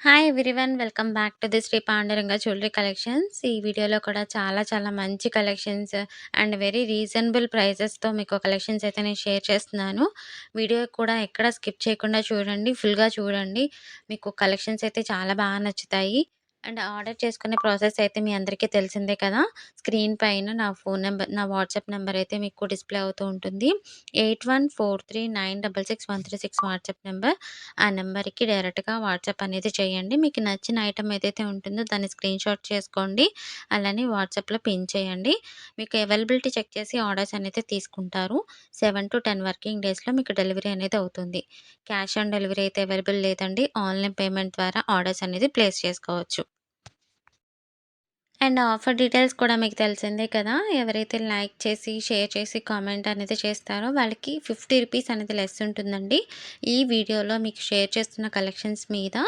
Hi everyone. Welcome back to the Shri Panduranga jewellery collections. ఈ వీడియోలో కూడా చాలా మంచి కలెక్షన్స్ అండ్ వెరీ రీజనబుల్ ప్రైజెస్‌తో మీకు కలెక్షన్స్ అయితే నేను షేర్ చేస్తున్నాను. వీడియో కూడా ఎక్కడ స్కిప్ చేయకుండా చూడండి. ఫుల్‌గా చూడండి. మీకు కలెక్షన్స్ అయితే చాలా బాగా నచ్చుతాయి. అండ్ ఆర్డర్ చేసుకునే ప్రాసెస్ అయితే మీ అందరికీ తెలిసిందే కదా! స్క్రీన్ పైన నా ఫోన్ నంబర్, నా వాట్సాప్ నంబర్ అయితే మీకు డిస్‌ప్లే అవుతూ ఉంటుంది. 8143966136 వాట్సాప్ నంబర్. ఆ నెంబర్‌కి డైరెక్ట్‌గా వాట్సాప్ అనేది చేయండి. మీకు నచ్చిన ఐటెమ్ ఏదైతే ఉంటుందో దాన్ని స్క్రీన్‌షాట్ చేసుకోండి. అలానే వాట్సాప్‌లో పిన్ చేయండి. మీకు అవైలబిలిటీ చెక్ చేసి ఆర్డర్స్ అనేది తీసుకుంటారు. 7-10 వర్కింగ్ డేస్‌లో మీకు డెలివరీ అనేది అవుతుంది. క్యాష్ ఆన్ డెలివరీ అయితే అవైలబుల్ లేదండి. ఆన్‌లైన్ పేమెంట్ ద్వారా ఆర్డర్స్ అనేది ప్లేస్ చేసుకోవచ్చు. అండ్ ఆఫర్ డీటెయిల్స్ కూడా మీకు తెలిసిందే కదా! ఎవరైతే లైక్ చేసి, షేర్ చేసి, కామెంట్ అనేది చేస్తారో వాళ్ళకి రూ. 50 అనేది లెస్ ఉంటుందండి. ఈ వీడియోలో మీకు షేర్ చేస్తున్న కలెక్షన్స్ మీద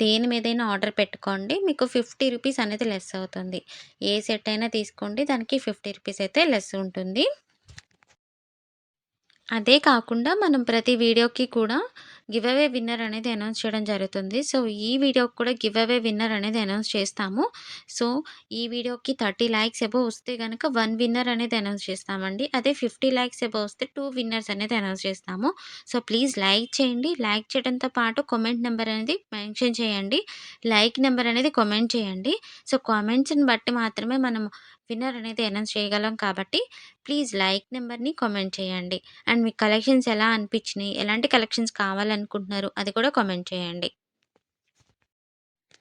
దేని మీదైనా ఆర్డర్ పెట్టుకోండి. మీకు రూ. 50 అనేది లెస్ అవుతుంది. ఏ సెట్ అయినా తీసుకోండి. దానికి రూ. 50 అయితే లెస్ ఉంటుంది. అదే కాకుండా మనం ప్రతి వీడియోకి కూడా గివ్ అవే విన్నర్ అనేది అనౌన్స్ చేయడం జరుగుతుంది. సో, ఈ వీడియోకి కూడా గివ్ అవే విన్నర్ అనేది అనౌన్స్ చేస్తాము. సో, ఈ వీడియోకి 30 లైక్స్ అబోవ్ వస్తే గనక 1 విన్నర్ అనేది అనౌన్స్ చేస్తామండి. అదే 50 లైక్స్ అబోవ్ వస్తే 2 విన్నర్స్ అనేది అనౌన్స్ చేస్తాము. సో, ప్లీజ్ లైక్ చేయండి. లైక్ చేయడంతో పాటు కామెంట్ నంబర్ అనేది మెన్షన్ చేయండి. లైక్ నంబర్ అనేది కామెంట్ చేయండి. సో, కామెంట్స్‌ని బట్టి మాత్రమే మనం విన్నర్ అనేది అనౌన్స్ చేయగలం కాబట్టి ప్లీజ్ లైక్ నంబర్‌ని కామెంట్ చేయండి. అండ్ మీకు కలెక్షన్స్ ఎలా అనిపించినియి? ఎలాంటి కలెక్షన్స్ కావాలనుకుంటున్నారు? అది కూడా కామెంట్ చేయండి.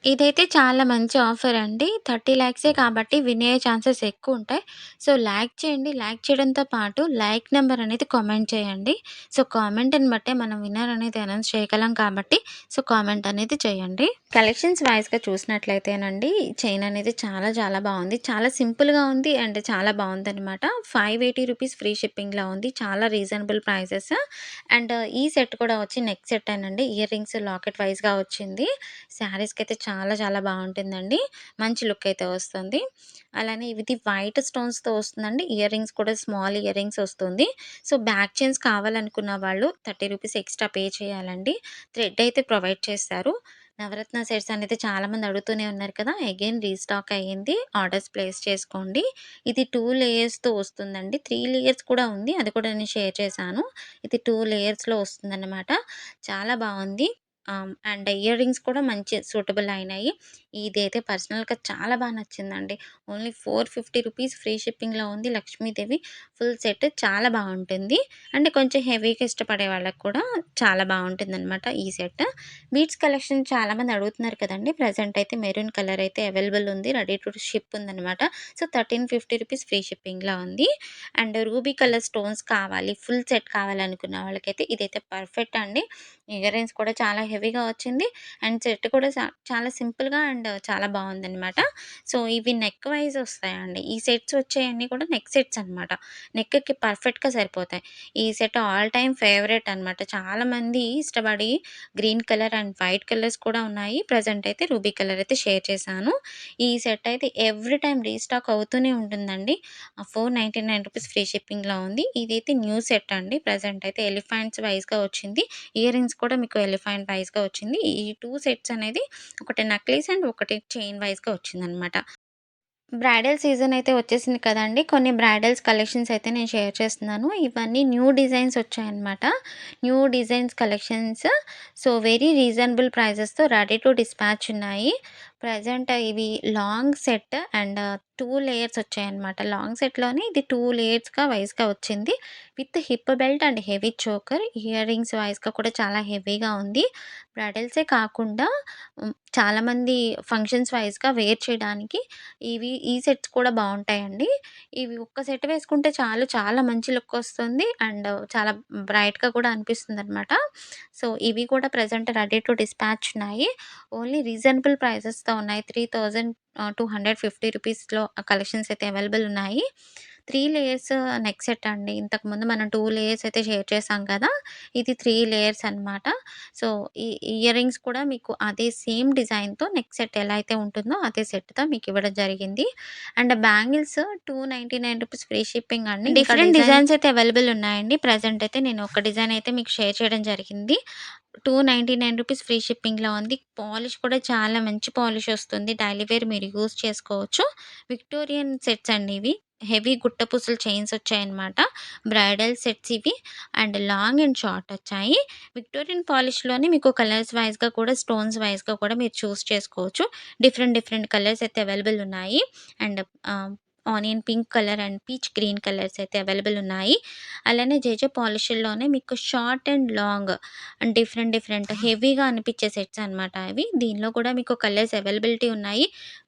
ఇదైతే చాలా మంచి ఆఫర్ అండి. 30 లాక్సే కాబట్టి వినే ఛాన్సెస్ ఎక్కువుంటాయి. సో, లైక్ చేయండి. లైక్ చేయడంతో పాటు లైక్ నంబర్ అనేది కామెంట్ చేయండి. సో, కామెంట్‌ని బట్టే మనం విన్నర్ అనేది అనౌన్స్ చేయగలం కాబట్టి సో, కామెంట్ అనేది చేయండి. కలెక్షన్స్ వైస్‌గా చూసినట్లయితేనండి, చైన్ అనేది చాలా బావుంది. చాలా సింపుల్‌గా ఉంది అండ్ చాలా బావుందనమాట. రూ. 580 ఫ్రీ షిప్పింగ్‌లో ఉంది. చాలా రీజనబుల్ ప్రైజెస్. అండ్ ఈ సెట్ కూడా వచ్చి నెక్ సెట్టేనండి. ఇయర్ రింగ్స్ లాకెట్ వైస్‌గా వచ్చింది. శారీస్‌కైతే చాలా బావుంటుందండి. మంచి లుక్ అయితే వస్తుంది. అలానే ఇది వైట్ స్టోన్స్‌తో వస్తుందండి. ఇయర్ రింగ్స్ కూడా స్మాల్ ఇయర్ రింగ్స్ వస్తుంది. సో, బ్యాక్ చైన్స్ కావాలనుకున్న వాళ్ళు రూ. 30 ఎక్స్‌ట్రా పే చేయాలండి. థ్రెడ్ అయితే ప్రొవైడ్ చేస్తారు. నవరత్న సెట్స్ అనేది చాలామంది అడుగుతూనే ఉన్నారు కదా! అగైన్ రీస్టాక్ అయ్యింది. ఆర్డర్స్ ప్లేస్ చేసుకోండి. ఇది 2 లేయర్స్‌తో వస్తుందండి. 3 లేయర్స్ కూడా ఉంది. అది కూడా నేను షేర్ చేశాను. ఇది 2 లేయర్స్‌లో వస్తుందన్నమాట. చాలా బావుంది. అండ్ ఇయర్ రింగ్స్ కూడా మంచి సూటబుల్ అయినాయి. ఇదైతే పర్సనల్‌గా చాలా నచ్చిందండి. ఓన్లీ రూ. 450 ఫ్రీ షిప్పింగ్‌లో ఉంది. లక్ష్మీదేవి ఫుల్ సెట్ చాలా బావుంటుంది. అంటే కొంచెం హెవీగా ఇష్టపడే వాళ్ళకి కూడా చాలా బావుంటుందనమాట ఈ సెట్. బీడ్స్ కలెక్షన్ చాలామంది అడుగుతున్నారు కదండీ! ప్రెజెంట్ అయితే మెరూన్ కలర్ అయితే అవైలబుల్ ఉంది. రెడీ టు షిప్ ఉందనమాట. సో, రూ. 1350 ఫ్రీ షిప్పింగ్‌లో ఉంది. అండ్ రూబీ కలర్ స్టోన్స్ కావాలి, ఫుల్ సెట్ కావాలనుకున్న వాళ్ళకైతే ఇదైతే పర్ఫెక్ట్ అండి. ఇయర్ రింగ్స్ కూడా చాలా హెవీగా వచ్చింది. అండ్ సెట్ కూడా చాలా సింపుల్‌గా అండ్ చాలా బావుందనమాట. సో, ఇవి నెక్ వైస్ వస్తాయండి. ఈ సెట్స్ వచ్చేయన్నీ కూడా నెక్ సెట్స్ అనమాట. నెక్‌కి పర్ఫెక్ట్‌గా సరిపోతాయి. ఈ సెట్ ఆల్ టైమ్ ఫేవరెట్ అనమాట. చాలామంది ఇష్టపడి green colour and white colours కూడా ఉన్నాయి. ప్రెజెంట్ అయితే రూబీ కలర్ అయితే షేర్ చేశాను. ఈ సెట్ అయితే ఎవ్రీ టైమ్ రీస్టాక్ అవుతూనే ఉంటుందండి. రూ. 499 ఫ్రీ షిప్పింగ్‌లో ఉంది. ఇదైతే న్యూ సెట్ అండి. ప్రెజెంట్ అయితే ఎలిఫెంట్స్ వైస్‌గా వచ్చింది. ఇయర్ రింగ్స్ కూడా మీకు ఎలిఫెంట్ వైస్‌గా వచ్చింది. ఈ 2 సెట్స్ అనేది ఒకటి నక్లీస్ అండ్ ఒకటి చైన్ వైస్‌గా వచ్చిందనమాట. బ్రైడల్ సీజన్ అయితే వచ్చేసింది కదండీ! కొన్ని బ్రైడల్స్ కలెక్షన్స్ అయితే నేను షేర్ చేస్తున్నాను. ఇవన్నీ న్యూ డిజైన్స్ వచ్చాయన్నమాట. New designs collections. So, very reasonable ప్రైజెస్‌తో రెడీ టు డిస్పాచ్ ఉన్నాయి. ప్రెజెంట్ ఇవి లాంగ్ సెట్ అండ్ 2 లేయర్స్ వచ్చాయన్నమాట. లాంగ్ సెట్‌లోనే ఇది 2 లేయర్స్‌గా వైస్‌గా వచ్చింది. With hip belt and heavy choker. Earrings వైస్‌గా కూడా చాలా హెవీగా ఉంది. బ్రైడల్సే కాకుండా చాలామంది ఫంక్షన్స్ వైస్‌గా వేర్ చేయడానికి ఈ సెట్స్ కూడా బావుంటాయండి. ఇవి ఒక్క సెట్ వేసుకుంటే చాలు చాలా మంచి లుకొస్తుంది. అండ్ చాలా బ్రైట్‌గా కూడా అనిపిస్తుందనమాట. సో, ఇవి కూడా ప్రెజెంట్ రెడీ టు డిస్పాచ్ ఉన్నాయి. ఓన్లీ రీజనబుల్ ప్రైజెస్‌తో ఉన్నాయి. 3250 రూపీస్‌లో కలెక్షన్స్ అయితే అవైలబుల్ ఉన్నాయి. 3 లేయర్స్ నెక్ సెట్ అండి. ఇంతకుముందు మనం 2 లేయర్స్ అయితే షేర్ చేసాం కదా! ఇది 3 లేయర్స్ అనమాట. సో, ఈ ఇయర్ రింగ్స్ కూడా మీకు అదే సేమ్ డిజైన్‌తో నెక్ సెట్ ఎలా అయితే ఉంటుందో అదే సెట్‌తో మీకివ్వడం జరిగింది. అండ్ బ్యాంగిల్స్ రూ. 299 ఫ్రీ షిప్పింగ్ అండి. డిఫరెంట్ డిజైన్స్ అయితే అవైలబుల్ ఉన్నాయండి. ప్రెజెంట్ అయితే నేను ఒక డిజైన్ అయితే మీకు షేర్ చేయడం జరిగింది. రూ. 299 ఫ్రీ షిప్పింగ్‌లో ఉంది. పాలిష్ కూడా చాలా మంచి పాలిష్ వస్తుంది. డైలీ వేర్ మీరు యూజ్ చేసుకోవచ్చు. విక్టోరియన్ సెట్స్ అండి ఇవి. హెవీ గుట్టపూసల చైన్స్ వచ్చాయన్నమాట. బ్రైడల్ సెట్స్ ఇవి. అండ్ లాంగ్ అండ్ షార్ట్ వచ్చాయి. విక్టోరియన్ పాలిష్‌లోనే మీకు కలర్స్ వైస్‌గా కూడా స్టోన్స్ వైస్‌గా కూడా మీరు చూస్ చేసుకోవచ్చు. డిఫరెంట్ డిఫరెంట్ కలర్స్ అయితే అవైలబుల్ ఉన్నాయి. And onion pink colour and peach green colours అయితే అవైలబుల్ ఉన్నాయి. అలానే జేజే పాలిష్‌ల్లోనే మీకు short and long and different different హెవీగా అనిపించే సెట్స్ అనమాట ఇవి. దీనిలో కూడా మీకు కలర్స్ అవైలబిలిటీ ఉన్నాయి.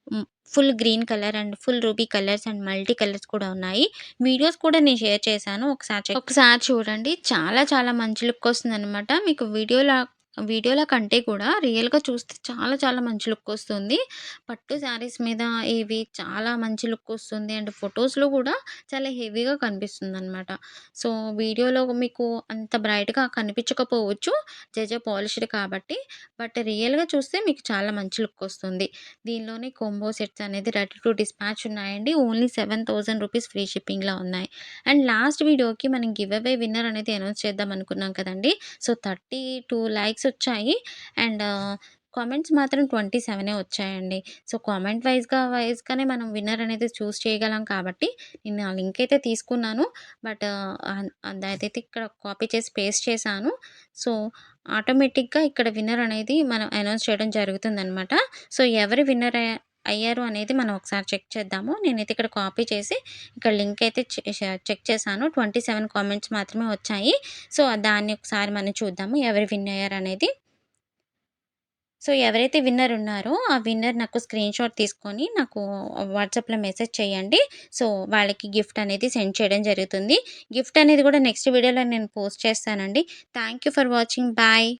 హ్మ్. Full green colour and full ruby colours and multi colours కూడా ఉన్నాయి. వీడియోస్ కూడా నేను షేర్ చేశాను. ఒకసారి చూడండి. చాలా చాలా మంచి లుక్ వస్తుందనమాట. మీకు వీడియోలో కంటే కూడా రియల్‌గా చూస్తే చాలా చాలా మంచి లుక్ వస్తుంది. పట్టు శారీస్ మీద ఇవి చాలా మంచి లుక్ వస్తుంది. అండ్ ఫోటోస్‌లో కూడా చాలా హెవీగా కనిపిస్తుందనమాట. సో, వీడియోలో మీకు అంత బ్రైట్‌గా కనిపించకపోవచ్చు. జేజే పాలిష్డ్ కాబట్టి. బట్ రియల్‌గా చూస్తే మీకు చాలా మంచి లుక్ వస్తుంది. దీనిలోనే కాంబో సెట్స్ అనేది రెడీ టు డిస్పాచ్ ఉన్నాయండి. ఓన్లీ రూ. 7,000 ఫ్రీ షిప్పింగ్‌లో ఉన్నాయి. అండ్ లాస్ట్ వీడియోకి మనం గివ్ అవే విన్నర్ అనేది అనౌన్స్ చేద్దాం అనుకున్నాం కదండీ! సో, 32 లైక్స్ వచ్చాయి. అండ్ కామెంట్స్ మాత్రం 27 వచ్చాయండి. సో, కామెంట్ వైస్‌గానే మనం విన్నర్ అనేది చూజ్ చేయగలం కాబట్టి నేను ఆ లింక్ అయితే తీసుకున్నాను. బట్ అదైతే ఇక్కడ కాపీ చేసి పేస్ట్ చేశాను. సో, ఆటోమేటిక్‌గా ఇక్కడ విన్నర్ అనేది మనం అనౌన్స్ చేయడం జరుగుతుందనమాట. సో, ఎవరు విన్నర్ అయ్యారు అనేది మనం ఒకసారి చెక్ చేద్దాము. నేనైతే ఇక్కడ కాపీ చేసి ఇక్కడ లింక్ అయితే చెక్ చేశాను. 27 కామెంట్స్ మాత్రమే వచ్చాయి. సో, దాన్ని ఒకసారి మనం చూద్దాము ఎవరు విన్ అయ్యారనేది. సో, ఎవరైతే విన్నర్ ఉన్నారో, ఆ విన్నర్ నాకు స్క్రీన్‌షాట్ తీసుకొని నాకు వాట్సాప్‌లో మెసేజ్ చేయండి. సో, వాళ్ళకి గిఫ్ట్ అనేది సెండ్ చేయడం జరుగుతుంది. గిఫ్ట్ అనేది కూడా నెక్స్ట్ వీడియోలో నేను పోస్ట్ చేస్తానండి. Thank you for watching. Bye.